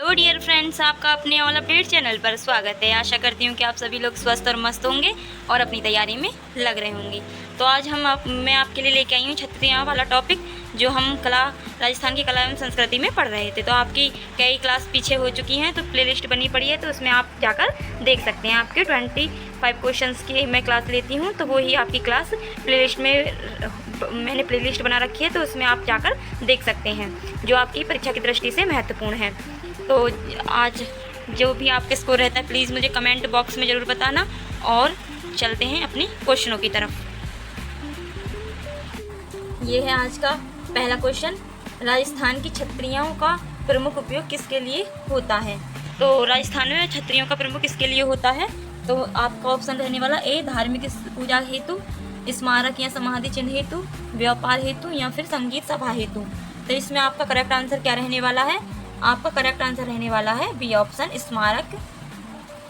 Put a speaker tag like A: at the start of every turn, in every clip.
A: Hello dear friends, आपका अपने all update channel पर स्वागत है। आशा करती हूँ कि आप सभी लोग स्वस्थ और मस्त होंगे और अपनी तैयारी में लग रहे होंगे। तो आज मैं आपके लिए लेके आई हूँ छत्रियाँ वाला टॉपिक, जो हम राजस्थान की कला एवं संस्कृति में पढ़ रहे थे। तो आपकी कई क्लास पीछे हो चुकी हैं, तो प्लेलिस्ट बनी पड़ी है, तो उसमें आप जाकर देख सकते हैं। आपके 25 क्वेश्चंस की मैं क्लास लेती हूँ, तो वो ही आपकी क्लास प्लेलिस्ट में मैंने प्लेलिस्ट बना रखी है, तो उसमें आप जाकर देख सकते हैं, जो आपकी परीक्षा की दृष्टि से महत्वपूर्ण है। तो आज जो भी आपके स्कोर रहता है, प्लीज़ मुझे कमेंट बॉक्स में ज़रूर बताना। और चलते हैं अपनी क्वेश्चनों की तरफ। ये है आज का पहला क्वेश्चन। राजस्थान की छत्रियों का प्रमुख उपयोग किसके लिए होता है? तो राजस्थान में छत्रियों का प्रमुख किसके लिए होता है? तो आपका ऑप्शन रहने वाला ए, धार्मिक पूजा हेतु, स्मारक या समाधि चिन्ह हेतु, व्यापार हेतु या फिर संगीत सभा हेतु। तो इसमें आपका करेक्ट आंसर क्या रहने वाला है? आपका करेक्ट आंसर रहने वाला है बी ऑप्शन, स्मारक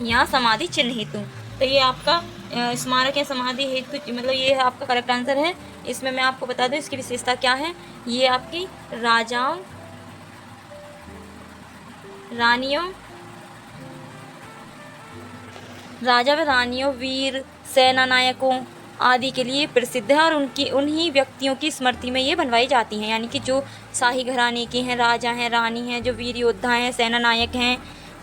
A: या समाधि चिन्ह हेतु। तो ये आपका स्मारक या समाधि हेतु, मतलब ये आपका करेक्ट आंसर है। इसमें मैं आपको बता दूं इसकी विशेषता क्या है। ये आपकी राजाओं, रानियों, राजा व रानियों, वीर, सेना नायकों आदि के लिए प्रसिद्ध है, और उन्हीं व्यक्तियों की स्मृति में ये बनवाई जाती हैं। यानी कि जो शाही घराने के हैं, राजा हैं, रानी हैं, जो वीर योद्धा हैं, सेना नायक हैं,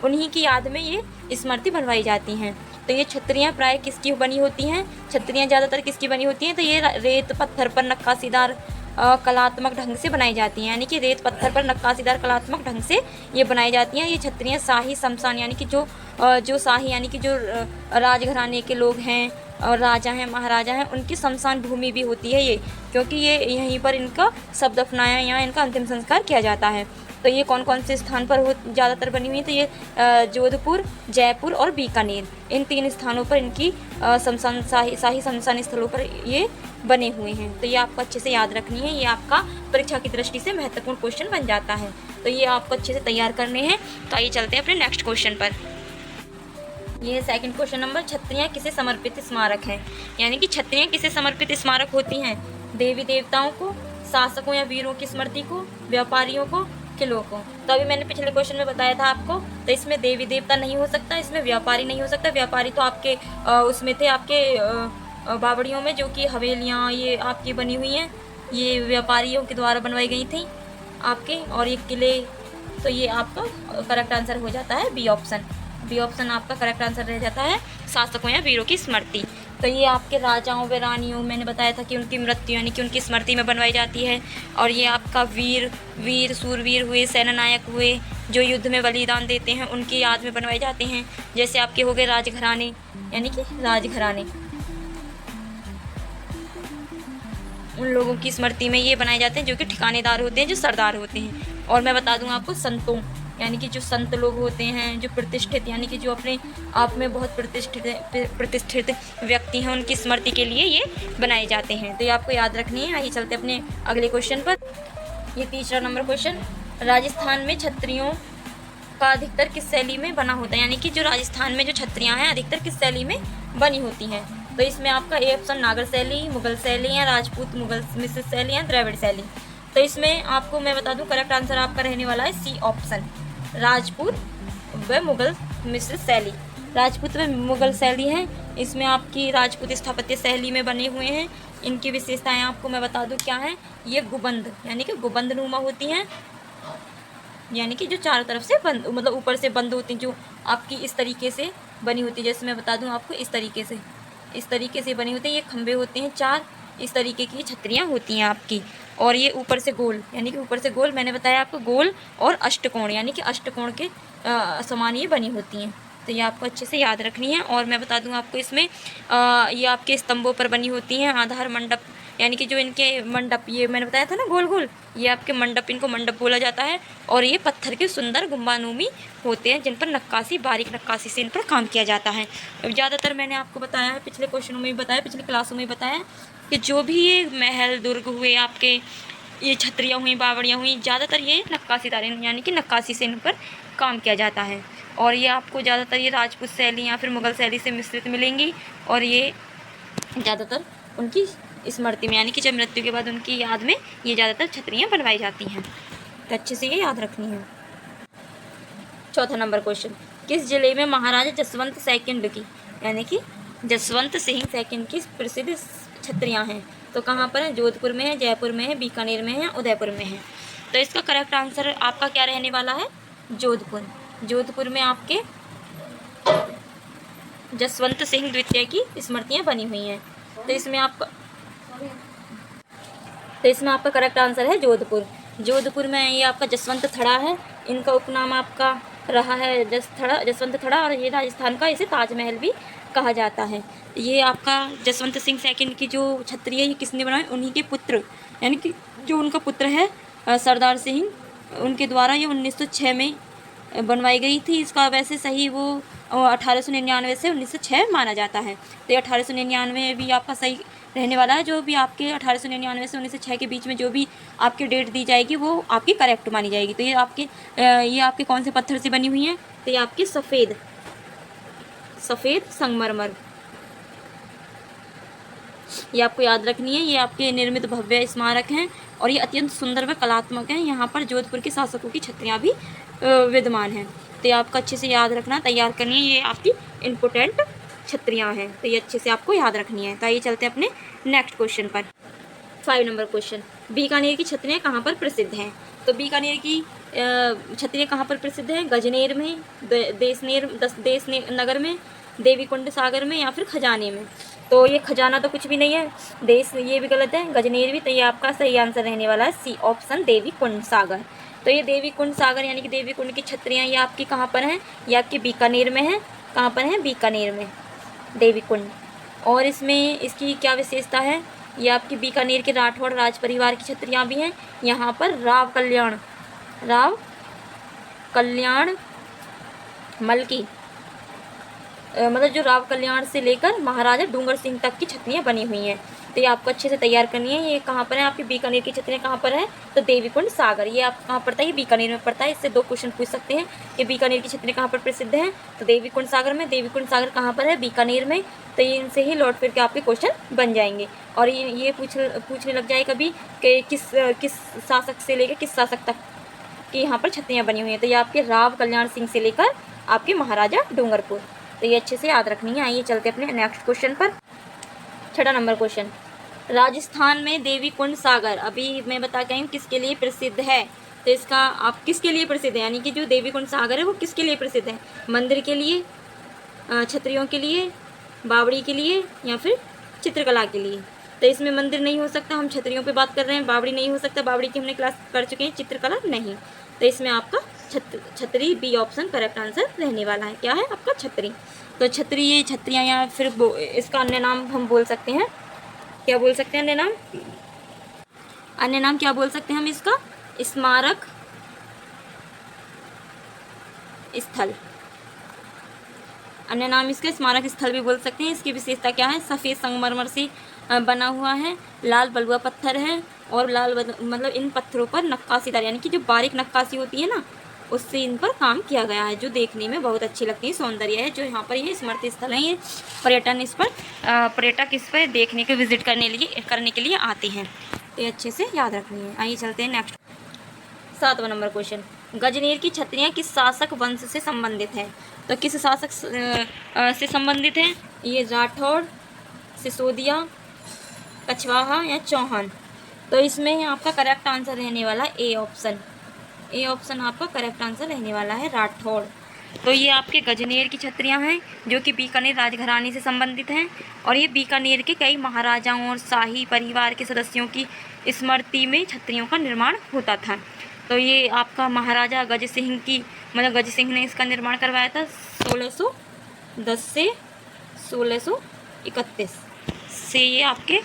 A: उन्हीं की याद में ये स्मृति बनवाई जाती हैं। तो ये छत्रियाँ प्राय किसकी बनी होती हैं? छत्रियाँ ज़्यादातर किसकी बनी होती हैं? तो ये रेत पत्थर पर नक्काशीदार कलात्मक ढंग से बनाई जाती हैं। यानी कि रेत पत्थर पर नक्काशीदार कलात्मक ढंग से ये बनाई जाती हैं। ये छत्रियाँ शाही शमशान, यानी कि जो शाही, यानी कि जो राजघराने के लोग हैं और राजा हैं, महाराजा हैं, उनकी शमशान भूमि भी होती है ये, क्योंकि ये यहीं पर इनका शव दफनाया या इनका अंतिम संस्कार किया जाता है। तो ये कौन कौन से स्थान पर ज़्यादातर बनी हुई है? तो ये जोधपुर, जयपुर और बीकानेर, इन 3 स्थानों पर इनकी शमशान, शाही शमशान स्थलों पर ये बने हुए हैं। तो ये आपको अच्छे से याद रखनी है। ये आपका परीक्षा की दृष्टि से महत्वपूर्ण क्वेश्चन बन जाता है। तो ये आपको अच्छे से तैयार करने हैं। तो आइए चलते हैं अपने नेक्स्ट क्वेश्चन पर। ये सेकंड क्वेश्चन नंबर, छत्रियाँ किसे समर्पित स्मारक है? यानी कि छत्रियाँ किसे समर्पित स्मारक होती हैं? देवी देवताओं को, शासकों या वीरों की स्मृति को, व्यापारियों को, किलों को। तो अभी मैंने पिछले क्वेश्चन में बताया था आपको, तो इसमें देवी देवता नहीं हो सकता, इसमें व्यापारी नहीं हो सकता। व्यापारी तो आपके उसमें थे, आपके बावड़ियों में, जो कि हवेलियाँ ये आपकी बनी हुई हैं, ये व्यापारियों के द्वारा बनवाई गई थी आपके, और ये किले। तो ये आपका करेक्ट आंसर हो जाता है बी ऑप्शन। बी ऑप्शन आपका करेक्ट आंसर रह जाता है, शासकों या वीरों की स्मृति। तो ये आपके राजाओं व रानियों, मैंने बताया था कि उनकी मृत्यु यानी कि उनकी स्मृति में बनवाई जाती है। और ये आपका वीर सूरवीर हुए, सेना नायक हुए, जो युद्ध में बलिदान देते हैं, उनकी याद में बनवाए जाते हैं। जैसे आपके हो गए राजघराने, यानी कि राजघराने, उन लोगों की स्मृति में ये बनाए जाते हैं जो कि ठिकानेदार होते हैं, जो सरदार होते हैं। और मैं बता दूँ आपको संतों, यानी कि जो संत लोग होते हैं, जो प्रतिष्ठित, यानी कि जो अपने आप में बहुत प्रतिष्ठित व्यक्ति हैं, उनकी स्मृति के लिए ये बनाए जाते हैं। तो ये आपको याद रखनी है। आइए चलते अपने अगले क्वेश्चन पर। ये तीसरा नंबर क्वेश्चन, राजस्थान में छत्रियों का अधिकतर किस शैली में बना होता है? यानी कि जो राजस्थान में जो छत्रियाँ हैं, अधिकतर किस शैली में बनी होती हैं? तो इसमें आपका ए ऑप्शन, नागर शैली, मुगल शैली या राजपूत मुगल मिश्र शैली या द्रविड़ शैली। तो इसमें आपको मैं बता दूं, करेक्ट आंसर आपका रहने वाला है सी ऑप्शन, राजपूत व मुगल मिश्र शैली। राजपूत व मुगल शैली है। इसमें आपकी राजपूत स्थापत्य शैली में बने हुए हैं। इनकी विशेषताएं आपको मैं बता दूं क्या है। ये गुबंद, यानी कि गुबंद नुमा होती हैं, यानी कि जो चारों तरफ से बंद, मतलब ऊपर से बंद होती हैं, जो आपकी इस तरीके से बनी होती है। जैसे मैं बता दूं आपको, इस तरीके से बनी होती है। ये खंभे होते हैं 4, इस तरीके की छत्रियाँ होती हैं आपकी। और ये ऊपर से गोल, यानी कि ऊपर से गोल, मैंने बताया आपको गोल और अष्टकोण, यानी कि अष्टकोण के समान ये बनी होती हैं। तो ये आपको अच्छे से याद रखनी है। और मैं बता दूं आपको, इसमें ये आपके स्तंभों पर बनी होती हैं। आधार मंडप, यानी कि जो इनके मंडप, ये मैंने बताया था ना गोल गोल, ये आपके मंडप, इनको मंडप बोला जाता है। और ये पत्थर के सुंदर गुम्बानुमी होते हैं, जिन पर नक्काशी, बारीक नक्काशी से इन पर काम किया जाता है। ज़्यादातर मैंने आपको बताया है, पिछले क्वेश्चनों में भी बताया, पिछली क्लासों में भी बताया कि जो भी ये महल दुर्ग हुए आपके, ये छत्रियाँ हुई, बावड़ियाँ हुई, ज़्यादातर ये नक्काशीदार, यानी कि नक्काशी से इन पर काम किया जाता है। और ये आपको ज़्यादातर ये राजपूत शैली या फिर मुगल शैली से मिश्रित मिलेंगी। और ये ज़्यादातर उनकी स्मृति में, यानी कि जब मृत्यु के बाद उनकी याद में ये ज़्यादातर छत्रियाँ बनवाई जाती हैं। तो अच्छे से ये याद रखनी है। चौथा नंबर क्वेश्चन, किस जिले में महाराजा जसवंत सेकंड की यानी कि जसवंत सिंह सेकंड की प्रसिद्ध छत्रियाँ हैं? तो कहाँ पर है? जोधपुर में है, जयपुर में है, बीकानेर में है, उदयपुर में है। तो इसका करेक्ट आंसर आपका क्या रहने वाला है? जोधपुर। जोधपुर में आपके जसवंत सिंह द्वितीय की स्मृतियाँ बनी हुई हैं। तो इसमें आपका करेक्ट आंसर है जोधपुर। जोधपुर में ये आपका जसवंत थड़ा है, इनका उपनाम आपका रहा है जसवंत थड़ा, और ये राजस्थान का इसे ताजमहल भी कहा जाता है। ये आपका जसवंत सिंह सेकंड की जो छतरी है ये किसने बनाई? उन्हीं के पुत्र यानी कि जो उनका पुत्र है सरदार सिंह, उनके द्वारा ये 1906 में बनवाई गई थी। इसका वैसे सही वो 1899 से 1906 माना जाता है। तो ये 1899 भी आपका सही रहने वाला है। जो भी आपके 1899 से 1906 के बीच में जो भी आपकी डेट दी जाएगी वो आपकी करेक्ट मानी जाएगी। तो ये आपके कौन से पत्थर से बनी हुई हैं? तो ये आपकी सफ़ेद संगमरमर, ये आपको याद रखनी है। ये आपके निर्मित भव्य स्मारक हैं और ये अत्यंत सुंदर व कलात्मक हैं। यहाँ पर जोधपुर के शासकों की छतरियाँ भी विद्यमान हैं। तो ये आपको अच्छे से याद रखना, तैयार करनी है। ये आपकी इम्पोर्टेंट छतरियाँ हैं, तो ये अच्छे से आपको याद रखनी है। तो आइए चलते हैं अपने नेक्स्ट क्वेश्चन पर। 5 नंबर क्वेश्चन, बीकानेर की छतरियाँ कहाँ पर प्रसिद्ध हैं? तो बीकानेर की छतरियाँ कहाँ पर प्रसिद्ध हैं? गजनेर में, देसनेर नगर में, देवीकुंड सागर में, या फिर खजाने में? तो ये खजाना तो कुछ भी नहीं है, ये भी गलत है, गजनेर भी। तो ये आपका सही आंसर रहने वाला है सी ऑप्शन, देवीकुंड सागर। तो ये देवीकुंड सागर यानी कि देवीकुंड की छतरियाँ ये आपकी कहाँ पर हैं? ये आपके बीकानेर में है। कहाँ पर है? बीकानेर में देवीकुंड। और इसमें इसकी क्या विशेषता है? ये आपकी बीकानेर के राठौड़ राज परिवार की छतरियाँ भी हैं। यहाँ पर राव कल्याण मल की मतलब जो राव कल्याण से लेकर महाराजा डूंगर सिंह तक की छतरियाँ बनी हुई हैं। तो ये आपको अच्छे से तैयार करनी है। ये कहाँ पर है? आपकी बीकानेर की छतरियाँ कहाँ पर है? तो देवीकुंड सागर। ये आप कहाँ पड़ता है? ये बीकानेर में पड़ता है। इससे 2 क्वेश्चन पूछ सकते हैं कि बीकानेर की छतरियाँ कहाँ पर प्रसिद्ध हैं? तो देवीकुंड सागर में। देवीकुंड सागर कहाँ पर है? बीकानेर में। तो ये इनसे ही लौट फिर के आपके क्वेश्चन बन जाएंगे। और ये पूछने लग जाए कभी कि किस शासक से लेकर किस शासक तक की यहाँ पर छतरियाँ बनी हुई हैं। तो ये आपके राव कल्याण सिंह से लेकर आपके महाराजा डूंगरपुर। तो ये अच्छे से याद रखनी है। आइए चलते अपने नेक्स्ट क्वेश्चन पर। 6 नंबर क्वेश्चन, राजस्थान में देवीकुंड सागर अभी मैं बता के आई हूँ किसके लिए प्रसिद्ध है? तो इसका आप किसके लिए प्रसिद्ध है, यानी कि जो देवीकुंड सागर है वो किसके लिए प्रसिद्ध है? मंदिर के लिए, छतरियों के लिए, बावड़ी के लिए, या फिर चित्रकला के लिए? तो इसमें मंदिर नहीं हो सकता, हम छतरियों पे बात कर रहे हैं। बावड़ी नहीं हो सकता, बावड़ी की हमने क्लास कर चुके हैं। चित्रकला नहीं। तो इसमें आपका छतरी बी ऑप्शन करेक्ट आंसर रहने वाला है। क्या है आपका? छतरी। तो छतरी, ये छतरियाँ या फिर इसका अन्य नाम हम बोल सकते हैं, क्या बोल सकते हैं अन्य नाम क्या बोल सकते हैं हम इसका? स्मारक स्थल। अन्य नाम इसका स्मारक स्थल भी बोल सकते हैं। इसकी विशेषता क्या है? सफ़ेद संगमरमर से बना हुआ है, लाल बलुआ पत्थर है, और मतलब इन पत्थरों पर नक्काशीदार यानी कि जो बारीक नक्काशी होती है ना, उससे इन पर काम किया गया है, जो देखने में बहुत अच्छी लगती है, सौंदर्य है। जो यहाँ पर ये स्मृति स्थल है, ये पर्यटक इस पर देखने के विजिट करने के लिए आते हैं। तो ये अच्छे से याद रखनी है। आइए चलते हैं नेक्स्ट। 7वां नंबर क्वेश्चन, गजनेर की छतरियाँ किस शासक वंश से संबंधित है? तो किस शासक से संबंधित है? ये राठौड़, सिसोदिया, कछवाहा या चौहान? तो इसमें आपका करेक्ट आंसर रहने वाला ए ऑप्शन आपका करेक्ट आंसर रहने वाला है, राठौड़। तो ये आपके गजनेर की छतरियाँ हैं जो कि बीकानेर राजघराने से संबंधित हैं, और ये बीकानेर के कई महाराजाओं और शाही परिवार के सदस्यों की स्मृति में छतरियों का निर्माण होता था। तो ये आपका महाराजा गज सिंह ने इसका निर्माण करवाया था 1610 से 1631 से ये आपके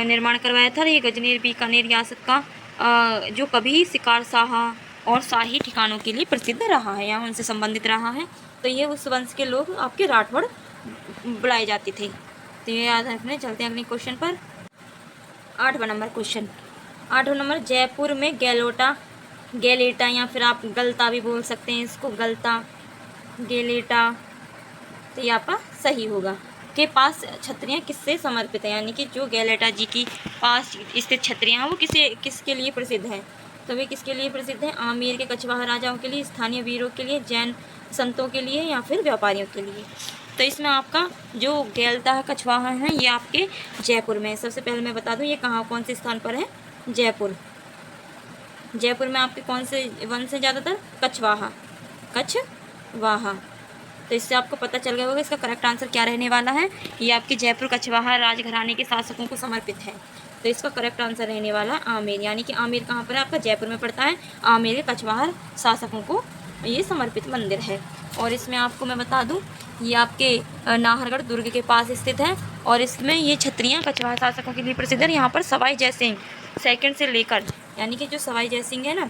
A: निर्माण करवाया था। ये गजनेर बीकानेर रियासत का जो कभी शिकार शाह और शाही ठिकानों के लिए प्रसिद्ध रहा है या उनसे संबंधित रहा है। तो ये उस वंश के लोग आपके राठौड़ बुलाए जाते थे। तो ये याद रखने। चलते हैं अगले क्वेश्चन पर। 8वां नंबर क्वेश्चन। 8वां नंबर, जयपुर में गैलेटा या फिर आप गलता भी बोल सकते हैं इसको, गैलेटा। तो ये आपका सही होगा। के पास छतरियाँ किससे समर्पित है, यानी कि जो गैलेटा जी की पास स्थित छतरियाँ हैं वो किसके लिए प्रसिद्ध हैं? तो वे किसके लिए प्रसिद्ध हैं? आमेर के कछवाहा राजाओं के लिए, स्थानीय वीरों के लिए, जैन संतों के लिए या फिर व्यापारियों के लिए। तो इसमें आपका जो गैलता कछवाहा है ये आपके जयपुर में। सबसे पहले मैं बता दूं ये कौन से स्थान पर है, जयपुर। जयपुर में आपके कौन से वन से ज़्यादातर, कछवाहा, कछवाहा। तो इससे आपको पता चल गया होगा इसका करेक्ट आंसर क्या रहने वाला है। ये आपके जयपुर कछवाहा राजघराने के शासकों को समर्पित है। तो इसका करेक्ट आंसर रहने वाला आमेर, यानी कि आमेर कहाँ पर है, आपका जयपुर में पड़ता है। आमेर कछवाहा शासकों को ये समर्पित मंदिर है। और इसमें आपको मैं बता दूं ये आपके नाहरगढ़ दुर्ग के पास स्थित है। और इसमें ये छत्रियाँ कछवाहा शासकों के लिए प्रसिद्ध है। यहाँ पर सवाई जयसिंह सेकंड से लेकर, यानी कि जो सवाई जयसिंह है ना,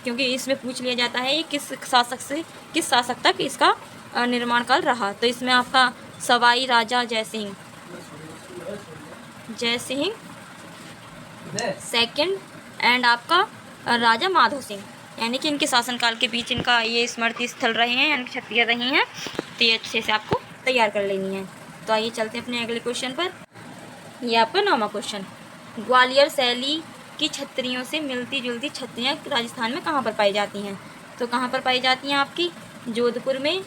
A: क्योंकि इसमें पूछ लिया जाता है किस शासक तक इसका निर्माण काल रहा। तो इसमें आपका सवाई राजा जयसिंह सेकंड एंड आपका राजा माधो सिंह, यानी कि इनके शासनकाल के बीच इनका ये स्मृति स्थल रहे हैं, यानी क्षत्रिय रही हैं। तो ये अच्छे से आपको तैयार कर लेनी है। तो आइए चलते हैं अपने अगले क्वेश्चन पर। ये आपका 9वां क्वेश्चन, ग्वालियर शैली की छत्रियों से मिलती जुलती छत्रियाँ राजस्थान में कहाँ पर पाई जाती हैं। तो कहाँ पर पाई जाती हैं आपकी, जोधपुर में,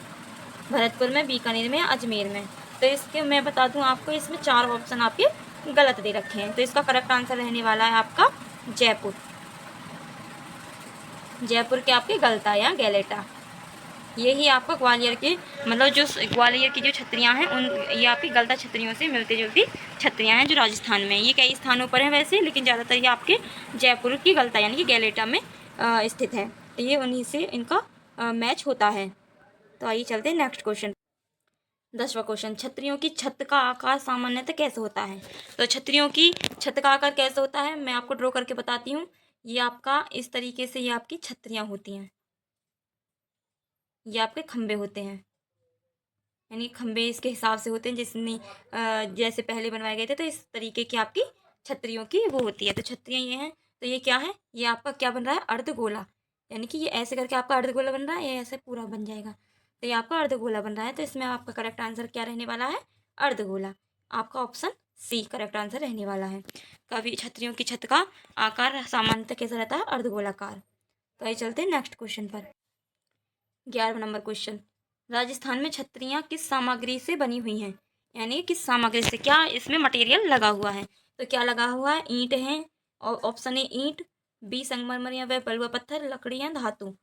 A: भरतपुर में, बीकानेर में, अजमेर में। तो इसके मैं बता दूं आपको इसमें 4 ऑप्शन आपके गलत दे रखे हैं। तो इसका करेक्ट आंसर रहने वाला है आपका जयपुर। जयपुर के आपके गलता या गैलेटा, यही आपका ग्वालियर के मतलब जो ग्वालियर की जो छत्रियाँ हैं उन ये आपकी गलता छत्रियों से मिलती जुलती छत्रियाँ हैं जो राजस्थान में। ये कई स्थानों पर हैं वैसे, लेकिन ज़्यादातर ये आपके जयपुर की गलता यानी कि गैलेटा में स्थित है। तो ये उन्हीं से इनका मैच होता है। तो आइए चलते हैं नेक्स्ट क्वेश्चन। 10वां क्वेश्चन, छतरियों की छत का आकार सामान्यतः कैसे होता है। तो छतरियों की छत का आकार कैसे होता है मैं आपको ड्रॉ करके बताती हूँ। ये आपका इस तरीके से ये आपकी छतरियाँ होती हैं, ये आपके खंबे होते हैं, यानी खंबे इसके हिसाब से होते हैं जिसने जैसे पहले बनवाए गए थे। तो इस तरीके की आपकी छतरियों की वो होती है। तो छतरियाँ ये हैं। तो ये क्या है, ये आपका क्या बन रहा है, अर्धगोला, यानी कि ये ऐसे करके आपका अर्धगोला बन रहा है, ये ऐसे पूरा बन जाएगा। तो ये आपका अर्धगोला बन रहा है। तो इसमें आपका करेक्ट आंसर क्या रहने वाला है, अर्धगोला। आपका ऑप्शन सी करेक्ट आंसर रहने वाला है। कभी छतरियों की छत का आकार सामान्यतः कैसा रहता है, अर्धगोलाकार। तो आइए चलते हैं नेक्स्ट क्वेश्चन पर। 11वां नंबर क्वेश्चन, राजस्थान में छतरियाँ किस सामग्री से बनी हुई हैं, यानी किस सामग्री से, क्या इसमें मटेरियल लगा हुआ है। तो क्या लगा हुआ है, ईंट है, और ऑप्शन ए ईंट, बी संगमरमर या वह बलुआ पत्थर, लकड़ी या धातु।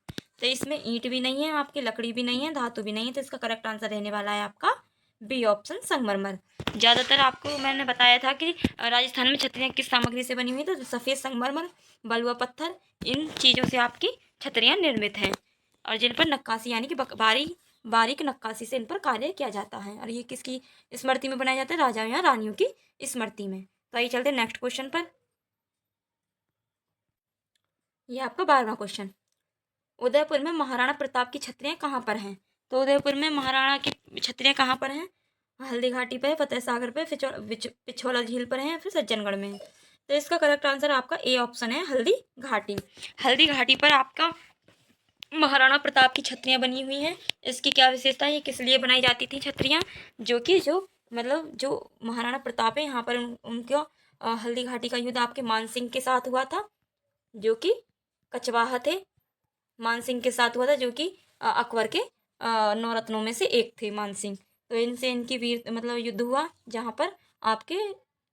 A: तो इसमें ईंट भी नहीं है आपकी, लकड़ी भी नहीं है, धातु भी नहीं है। तो इसका करेक्ट आंसर रहने वाला है आपका बी ऑप्शन संगमरमर। ज़्यादातर आपको मैंने बताया था कि राजस्थान में छतरियाँ किस सामग्री से बनी हुई, तो सफ़ेद संगमरमर, बलुआ पत्थर, इन चीज़ों से आपकी छतरियाँ निर्मित हैं, और जिन पर नक्काशी यानी कि बारीक नक्काशी से इन पर कार्य किया जाता है। और ये किसकी स्मृति में बनाया जाता है, राजाओं या रानियों की स्मृति में। तो आइए चलते हैं नेक्स्ट क्वेश्चन पर। यह आपका 12वां क्वेश्चन, उदयपुर में महाराणा प्रताप की छतरियाँ कहाँ पर हैं। तो उदयपुर में महाराणा की छतरियाँ कहाँ पर हैं, हल्दी घाटी पर, फतेह सागर पर, पिछोला झील पर है, फिर सज्जनगढ़ में है। तो इसका करेक्ट आंसर आपका ए ऑप्शन है, हल्दी घाटी। हल्दी घाटी पर आपका महाराणा प्रताप की छतरियाँ बनी हुई हैं। इसकी क्या विशेषता है, ये किस लिए बनाई जाती थी छतरियाँ, जो मतलब जो महाराणा प्रताप है यहाँ पर उनका हल्दी घाटी का युद्ध आपके मानसिंह के साथ हुआ था, जो कि कछवाहा थे, मानसिंह के साथ हुआ था, जो कि अकबर के 9 रत्नों में से एक थे मानसिंह। तो इनसे इनकी वीर मतलब युद्ध हुआ, जहाँ पर आपके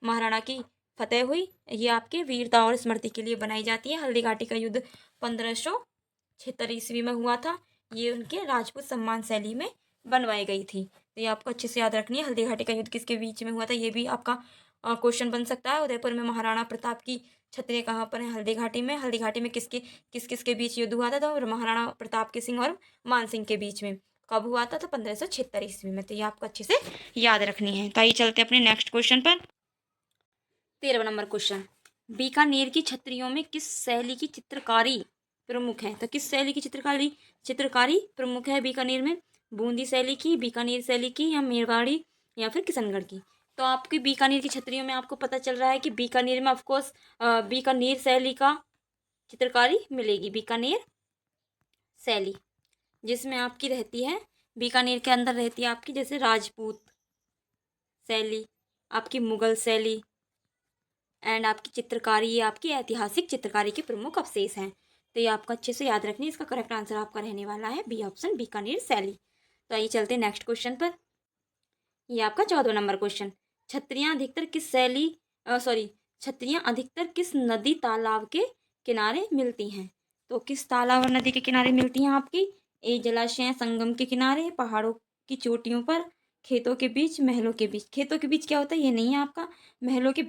A: महाराणा की फतेह हुई। ये आपके वीरता और स्मृति के लिए बनाई जाती है। हल्दी घाटी का युद्ध 1576 ईस्वी में हुआ था। ये उनके राजपूत सम्मान शैली में बनवाई गई थी। तो ये आपको अच्छे से याद रखनी है। हल्दी घाटी का युद्ध किसके बीच में हुआ था, ये भी आपका क्वेश्चन बन सकता है। उदयपुर में महाराणा प्रताप की छतरियाँ कहाँ पर हैं, हल्दी घाटी में। हल्दी घाटी में किस किस के बीच युद्ध हुआ था, तो महाराणा प्रताप के सिंह और मान सिंह के बीच में। कब हुआ था, तो 1576 ईस्वी में। तो ये आपको अच्छे से याद रखनी है। तो आइए चलते हैं अपने नेक्स्ट क्वेश्चन पर। 13वां नंबर क्वेश्चन, बीकानेर की छतरियों में किस शैली की चित्रकारी प्रमुख है। तो किस शैली की चित्रकारी प्रमुख है बीकानेर में, बूंदी शैली की, बीकानेर शैली की, या मेवाड़ी, या फिर किशनगढ़ की। तो आपकी बीकानेर की छतरियों में आपको पता चल रहा है कि बीकानेर में ऑफकोर्स बीकानेर शैली का चित्रकारी मिलेगी। बीकानेर शैली जिसमें आपकी रहती है, बीकानेर के अंदर रहती है आपकी जैसे राजपूत शैली, आपकी मुगल शैली, एंड आपकी चित्रकारी, ये आपकी ऐतिहासिक चित्रकारी के प्रमुख अवशेष हैं। तो ये आपको अच्छे से याद रखनी है। इसका करेक्ट आंसर आपका रहने वाला है बी ऑप्शन, बीकानेर शैली। तो आइए चलते हैं नेक्स्ट क्वेश्चन पर। ये आपका 14वां नंबर क्वेश्चन। छत्रियाँ अधिकतर किस शैली सॉरी छत्रियाँ अधिकतर किस नदी तालाब के किनारे मिलती हैं? तो किस तालाब और नदी के किनारे मिलती हैं आपकी? ए जलाशय, संगम के किनारे, पहाड़ों की चोटियों पर, खेतों के बीच, महलों के बीच। खेतों के बीच क्या होता है? ये नहीं है आपका। महलों के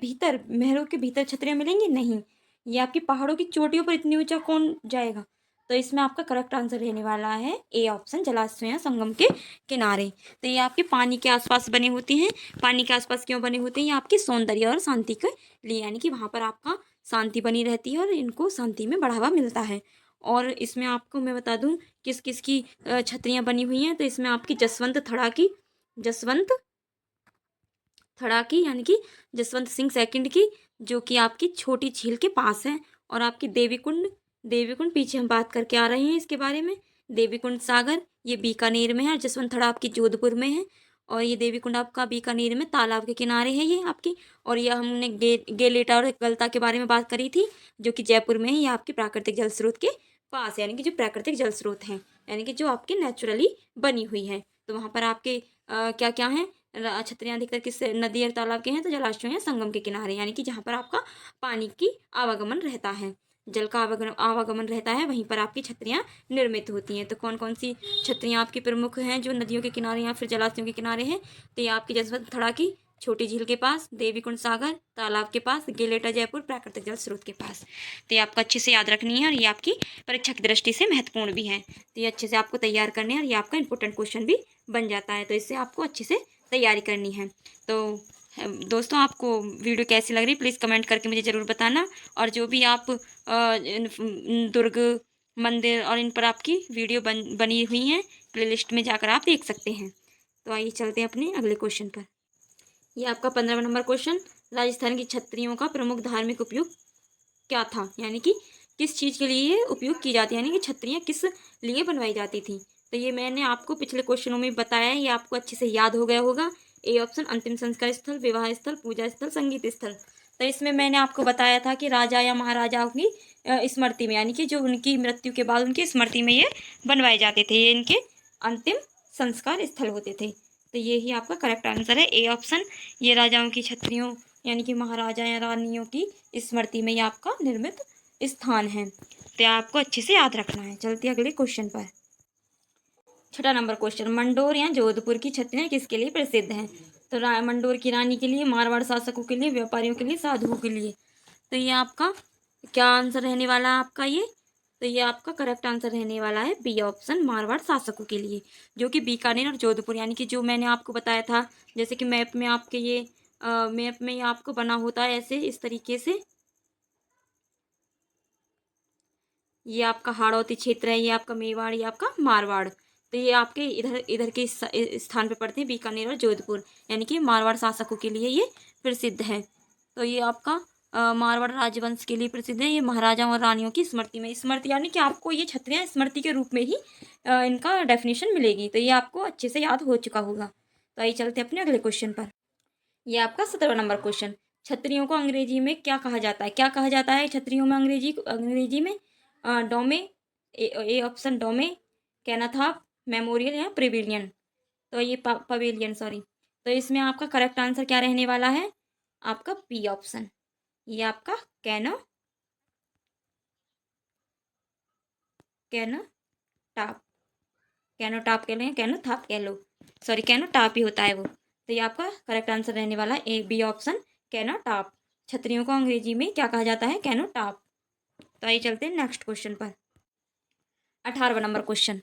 A: भीतर छतरियाँ मिलेंगी? नहीं। ये आपकी पहाड़ों की चोटियों पर इतनी ऊंचा कौन जाएगा? तो इसमें आपका करेक्ट आंसर रहने वाला है ए ऑप्शन, जलाशय या संगम के किनारे। तो ये आपके पानी के आसपास बने होते हैं। पानी के आसपास क्यों बने होते हैं? ये आपकी सौंदर्य और शांति के लिए, यानी कि वहाँ पर आपका शांति बनी रहती है और इनको शांति में बढ़ावा मिलता है। और इसमें आपको मैं बता दूं किस किस की छतरियाँ बनी हुई हैं। तो इसमें आपकी जसवंत थड़ा की यानी कि जसवंत सिंह सेकंड की, जो कि आपकी छोटी झील के पास है। और आपकी देवी कुंड पीछे हम बात करके आ रहे हैं इसके बारे में। देवी कुंड सागर ये बीकानेर में है और जसवंत थड़ा आपकी जोधपुर में है। और ये देवी कुंड आपका बीकानेर में तालाब के किनारे है ये आपकी। और ये हमने गेलेटा और गलता के बारे में बात करी थी, जो कि जयपुर में है। ये आपके प्राकृतिक जल स्रोत के पास, यानी कि जो प्राकृतिक जल स्रोत हैं, यानी कि जो आपके नेचुरली बनी हुई है। तो वहाँ पर आपके क्या क्या हैं? छतरियाँ अधिकतर किस नदी और तालाब के हैं? तो जलाशयों या संगम के किनारे, यानी कि जहाँ पर आपका पानी की आवागमन रहता है, जल का आवागमन रहता है, वहीं पर आपकी छतरियाँ निर्मित होती हैं। तो कौन कौन सी छतरियाँ आपकी प्रमुख हैं जो नदियों के किनारे या फिर जलाशयों के किनारे हैं? तो ये आपकी जसवंत थड़ा की छोटी झील के पास, देवी कुंड सागर तालाब के पास, गेलेटा जयपुर प्राकृतिक जल स्रोत के पास। तो ये आपको अच्छे से याद रखनी है और ये आपकी परीक्षा की दृष्टि से महत्वपूर्ण भी है। तो ये अच्छे से आपको तैयार करने हैं और ये आपका इंपॉर्टेंट क्वेश्चन भी बन जाता है। तो इससे आपको अच्छे से तैयारी करनी है। तो दोस्तों, आपको वीडियो कैसी लग रही प्लीज़ कमेंट करके मुझे ज़रूर बताना। और जो भी आप दुर्ग मंदिर और इन पर आपकी वीडियो बनी हुई हैं, प्लेलिस्ट में जाकर आप देख सकते हैं। तो आइए चलते हैं अपने अगले क्वेश्चन पर। ये आपका 15वां नंबर क्वेश्चन। राजस्थान की छतरियों का प्रमुख धार्मिक उपयोग क्या था? यानी कि किस चीज़ के लिए उपयोग की जाती है, यानी कि छतरियाँ किस लिए बनवाई जाती थी? तो ये मैंने आपको पिछले क्वेश्चनों में बताया है, ये आपको अच्छे से याद हो गया होगा। ए ऑप्शन, अंतिम संस्कार स्थल, विवाह स्थल, पूजा स्थल, संगीत स्थल। तो इसमें मैंने आपको बताया था कि राजा या महाराजाओं की स्मृति में, यानी कि जो उनकी मृत्यु के बाद उनकी स्मृति में ये बनवाए जाते थे, ये इनके अंतिम संस्कार स्थल होते थे। तो ये ही आपका करेक्ट आंसर है ए ऑप्शन। ये राजाओं की छतरियों यानी कि महाराजा या रानियों की स्मृति में ये आपका निर्मित स्थान है। तो आपको अच्छे से याद रखना है। चलते अगले क्वेश्चन पर। 6वां नंबर क्वेश्चन। मंडोर या जोधपुर की छतरियाँ किसके लिए प्रसिद्ध हैं? तो मंडोर की रानी के लिए, मारवाड़ शासकों के लिए, व्यापारियों के लिए, साधुओं के लिए। तो ये आपका क्या आंसर रहने वाला है आपका ये? तो ये आपका करेक्ट आंसर रहने वाला है बी ऑप्शन, मारवाड़ शासकों के लिए, जो कि बीकानेर और जोधपुर, यानी कि जो मैंने आपको बताया था, जैसे कि मैप में आपके ये मैप में ये आपको बना होता है ऐसे इस तरीके से। ये आपका हाड़ौती क्षेत्र है, ये आपका मेवाड़, ये आपका मारवाड़। तो ये आपके इधर इधर के स्थान पे पड़ते हैं, बीकानेर और जोधपुर, यानी कि मारवाड़ शासकों के लिए ये प्रसिद्ध है। तो ये आपका मारवाड़ राजवंश के लिए प्रसिद्ध है। ये महाराजाओं और रानियों की स्मृति में, स्मृति यानी कि आपको ये छतरियाँ स्मृति के रूप में ही इनका डेफिनेशन मिलेगी। तो ये आपको अच्छे से याद हो चुका होगा। तो आइए चलते हैं अपने अगले क्वेश्चन पर। ये आपका 17वां नंबर क्वेश्चन। छतरियों को अंग्रेजी में क्या कहा जाता है? क्या कहा जाता है छतरियों में अंग्रेजी में? डोमे, ए ऑप्शन डोमे, कैनाथाप, मेमोरियल या प्रिविलियन। तो ये पवेलियन सॉरी। तो इसमें आपका करेक्ट आंसर क्या रहने वाला है? आपका बी ऑप्शन, ये आपका canoe canoe top canoe top कह लें, कैनो थाप कह लो, सॉरी कैनो टाप ही होता है वो। तो ये आपका करेक्ट आंसर रहने वाला है ए बी ऑप्शन, कैनो टाप। छतरियों को अंग्रेजी में क्या कहा जाता है? कैनो टाप। तो आइए चलते हैं नेक्स्ट क्वेश्चन पर। 18वां नंबर क्वेश्चन।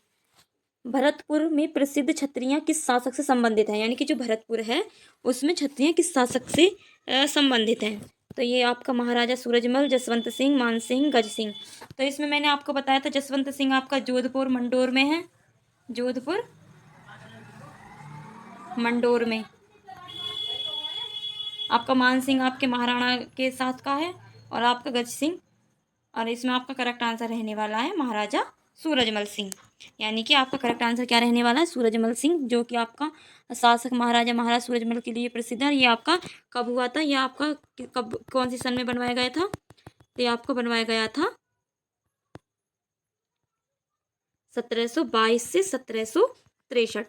A: भरतपुर में प्रसिद्ध छतरियाँ किस शासक से संबंधित हैं? यानी कि जो भरतपुर है उसमें छतरियाँ किस शासक से संबंधित हैं? तो ये आपका महाराजा सूरजमल, जसवंत सिंह, मान सिंह, गज सिंह। तो इसमें मैंने आपको बताया था जसवंत सिंह आपका जोधपुर मंडोर में है, जोधपुर मंडोर में। आपका मान सिंह आपके महाराणा के साथ का है और आपका गज सिंह, और इसमें आपका करेक्ट आंसर रहने वाला है महाराजा सूरजमल सिंह। यानी कि आपका करेक्ट आंसर क्या रहने वाला है? सूरजमल सिंह, जो कि आपका शासक महाराजा सूरजमल के लिए प्रसिद्ध है। ये आपका कब हुआ था? ये आपका कब कौन सी सन में बनवाया गया था? तो ये आपको बनवाया गया था 1722 से 1763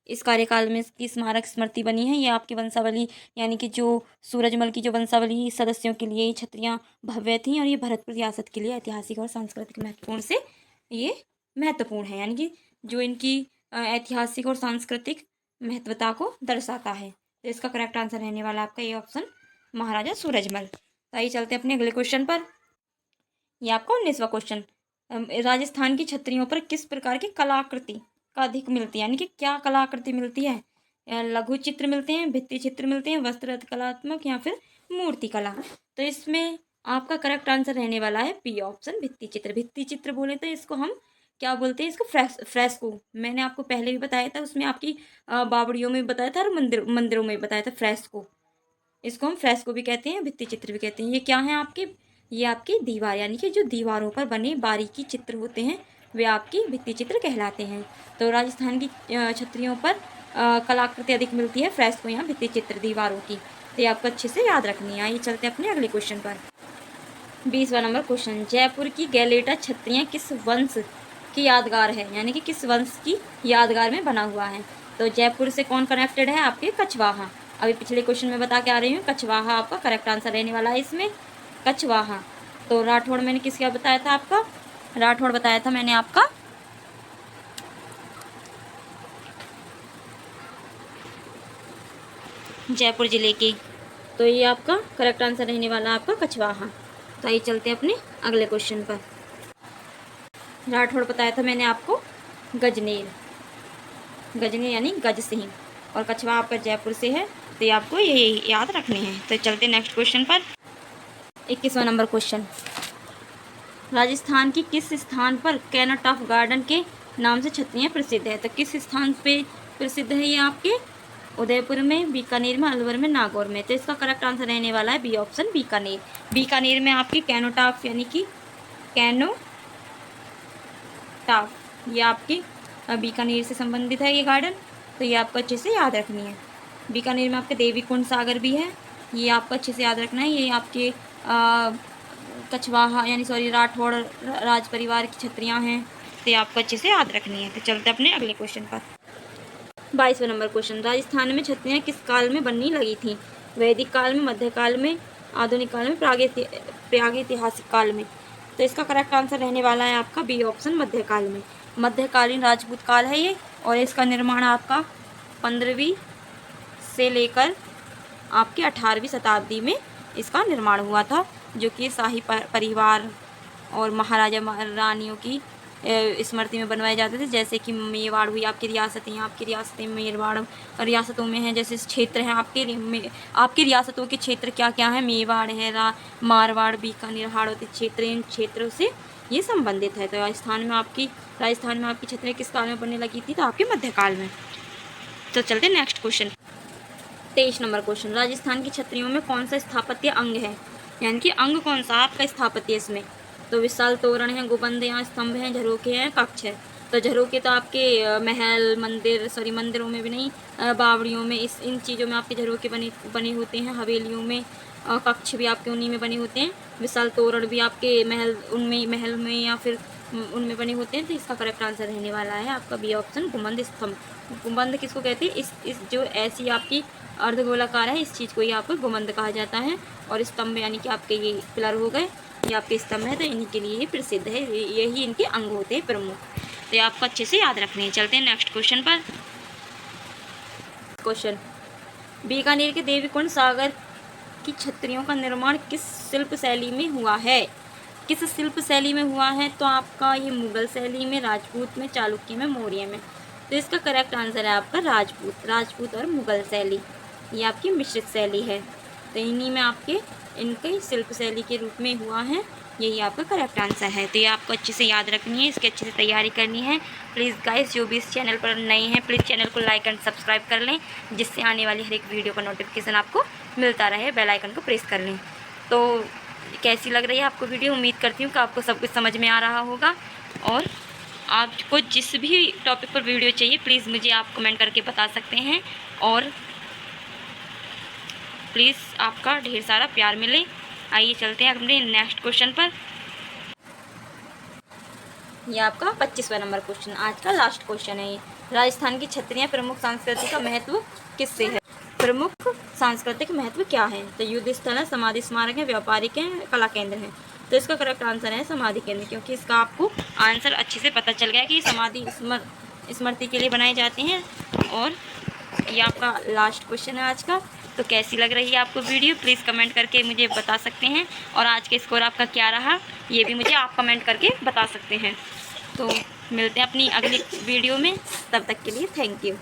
A: इस कार्यकाल में इसकी स्मारक स्मृति बनी है। ये आपकी वंशावली यानी कि जो सूरजमल की जो वंशावली सदस्यों के लिए छत्रियाँ भव्य थीं और ये भरतपुर रियासत के लिए ऐतिहासिक और सांस्कृतिक महत्वपूर्ण से ये महत्वपूर्ण है, यानी कि जो इनकी ऐतिहासिक और सांस्कृतिक महत्वता को दर्शाता है। तो इसका करेक्ट आंसर रहने वाला आपका ये ऑप्शन महाराजा सूरजमल। तो आइए चलते हैं अपने अगले क्वेश्चन पर। ये आपका 19वां क्वेश्चन, राजस्थान की छतरियों पर किस प्रकार की कलाकृति का अधिक मिलती है, यानी कि क्या कलाकृति मिलती है? लघु चित्र मिलते हैं, भित्ति चित्र मिलते हैं, वस्त्र कलात्मक या फिर मूर्ति कला। तो इसमें आपका करेक्ट आंसर रहने वाला है बी ऑप्शन, भित्ति चित्र। भित्ति चित्र बोले तो इसको हम क्या बोलते हैं? इसको फ्रेस्को। मैंने आपको पहले भी बताया था, उसमें आपकी बावड़ियों में बताया था और मंदिरों में बताया था फ्रेस्को। इसको हम फ्रेस्को भी कहते हैं, भित्ति चित्र भी कहते हैं। ये क्या है आपके? ये आपकी दीवार, यानी कि जो दीवारों पर बने बारीकी चित्र होते हैं वे आपकी भित्ति चित्र कहलाते हैं। तो राजस्थान की छतरियों पर कलाकृति अधिक मिलती है फ्रेस्को या भित्ति चित्र दीवारों की। तो ये आपको अच्छे से याद रखनी है। आइए चलते हैं अपने अगले क्वेश्चन पर। 20वां नंबर क्वेश्चन, जयपुर की गैलेटा छतरियाँ किस वंश की यादगार है, यानी कि किस वंश की यादगार में बना हुआ है? तो जयपुर से कौन कनेक्टेड है? आपके कछवाहा। अभी पिछले क्वेश्चन में बता के आ रही हूँ, कछवाहा आपका करेक्ट आंसर रहने वाला है इसमें, कछवाहा। तो राठौड़ मैंने किसका बताया था? आपका राठौड़ बताया था मैंने आपका जयपुर जिले की। तो ये आपका करेक्ट आंसर रहने वाला आपका कछवाहा। तो आइए चलते हैं अपने अगले क्वेश्चन पर। राठौड़ बताया था मैंने आपको गजनेर, गजनेर यानी गज सिंह, और कछवा आपका जयपुर से है। तो ये आपको ये याद रखने हैं। तो चलते हैं नेक्स्ट क्वेश्चन पर। 21वां नंबर क्वेश्चन, राजस्थान की किस स्थान पर कैनट ऑफ गार्डन के नाम से छतरियाँ प्रसिद्ध है? तो किस स्थान पे प्रसिद्ध है ये? आपके उदयपुर में, बीकानेर में, अलवर में, नागौर में। तो इसका करेक्ट आंसर रहने वाला है बी ऑप्शन, बीकानेर। बीकानेर में आपकी कैनोटाफ यानी कि कैनोटाफ, ये आपकी बीकानेर से संबंधित है ये गार्डन। तो ये आपको अच्छे से याद रखनी है। बीकानेर में आपके देवी कुंड सागर भी है, ये आपको अच्छे से याद रखना है। ये आपके कछवाहा यानी सॉरी राठौड़ राज परिवार की छतरियाँ हैं। तो ये आपको अच्छे से याद रखनी है। तो चलते अपने अगले क्वेश्चन पर। 22वां नंबर क्वेश्चन, राजस्थान में छतरियाँ किस काल में बनने लगी थी? वैदिक काल में, मध्यकाल में, आधुनिक काल में, प्रागैतिहासिक काल में। तो इसका करेक्ट आंसर रहने वाला है आपका बी ऑप्शन, मध्यकाल में। मध्यकालीन राजपूत काल है ये, और इसका निर्माण आपका 15वीं से लेकर आपकी 18वीं शताब्दी में इसका निर्माण हुआ था, जो कि शाही परिवार और महाराजा महारानियों की स्मृति में बनवाए जाते थे। जैसे कि मेवाड़ हुई आपकी रियासतें, आपकी रियासतें मेवाड़ रियासतों में हैं। जैसे क्षेत्र हैं आपकी रियासतों के क्षेत्र क्या क्या है? मेवाड़ है, मारवाड़, बीकानेर, हाड़ौती क्षेत्र, इन क्षेत्रों से ये संबंधित है। तो राजस्थान में आपकी छतरियाँ किस काल में बनने लगी थी? तो आपके मध्यकाल में। तो चलते next question. 23 number question, Rajasthan की छतरियों में कौन सा स्थापत्य अंग है, यानी कि अंग कौन सा आपका स्थापत्य इसमें? तो विशाल तोरण है, गुंबद या स्तंभ हैं, झरोखे हैं, कक्ष है। तो झरोखे तो आपके महल मंदिरों में भी नहीं, बावड़ियों में, इन चीज़ों में आपके झरोखे बने होते हैं। हवेलियों में कक्ष भी आपके उन्हीं में बने होते हैं। विशाल तोरण भी आपके महल में या फिर उनमें बने होते हैं। तो इसका करेक्ट आंसर रहने वाला है आपका बी ऑप्शन, गुंबद स्तंभ। गुंबद किसको कहते हैं? इस जो ऐसी आपकी अर्धगोलाकार है, इस चीज़ को ही आपको गुंबद कहा जाता है। और स्तंभ यानी कि आपके ये पिलर हो गए, ये आपके स्तंभ है। तो इन्हीं के लिए ये प्रसिद्ध है, यही इनके अंग होते हैं प्रमुख। तो ये आपको अच्छे से याद रखने हैं। चलते हैं नेक्स्ट क्वेश्चन पर। क्वेश्चन, बीकानेर के देवी कुंड सागर की छतरियों का निर्माण किस शिल्प शैली में हुआ है? किस शिल्प शैली में हुआ है? तो आपका ये मुगल शैली में, राजपूत में, चालुक्य में, मौर्य में। तो इसका करेक्ट आंसर है आपका राजपूत और मुगल शैली, ये आपकी मिश्रित शैली है। तो इन्हीं में आपके इनके शिल्प शैली के रूप में हुआ है, यही आपका करेक्ट आंसर है। तो ये आपको अच्छे से याद रखनी है, इसकी अच्छे से तैयारी करनी है। प्लीज़ गाइस, जो भी इस चैनल पर नए हैं, प्लीज़ चैनल को लाइक एंड सब्सक्राइब कर लें, जिससे आने वाली हर एक वीडियो का नोटिफिकेशन आपको मिलता रहे। बेल आइकन को प्रेस कर लें। तो कैसी लग रही है आपको वीडियो? उम्मीद करती हूँ कि आपको सब कुछ समझ में आ रहा होगा। और आपको जिस भी टॉपिक पर वीडियो चाहिए, प्लीज़ मुझे आप कमेंट करके बता सकते हैं। और प्लीज़ आपका ढेर सारा प्यार मिले। आइए चलते हैं अपने नेक्स्ट क्वेश्चन पर। ये आपका 25वां नंबर क्वेश्चन, आज का लास्ट क्वेश्चन है ये। राजस्थान की छतरियाँ प्रमुख सांस्कृतिक का महत्व किससे है? प्रमुख सांस्कृतिक महत्व क्या है? तो युद्ध स्थल है, समाधि स्मारक है, व्यापारिक है, कला केंद्र है। तो इसका करेक्ट आंसर है समाधि केंद्र, क्योंकि इसका आपको आंसर अच्छे से पता चल गया कि समाधि स्मृति के लिए बनाए जाते हैं। और ये आपका लास्ट क्वेश्चन है आज का। तो कैसी लग रही है आपको वीडियो, प्लीज़ कमेंट करके मुझे बता सकते हैं। और आज के स्कोर आपका क्या रहा ये भी मुझे आप कमेंट करके बता सकते हैं। तो मिलते हैं अपनी अगली वीडियो में, तब तक के लिए थैंक यू।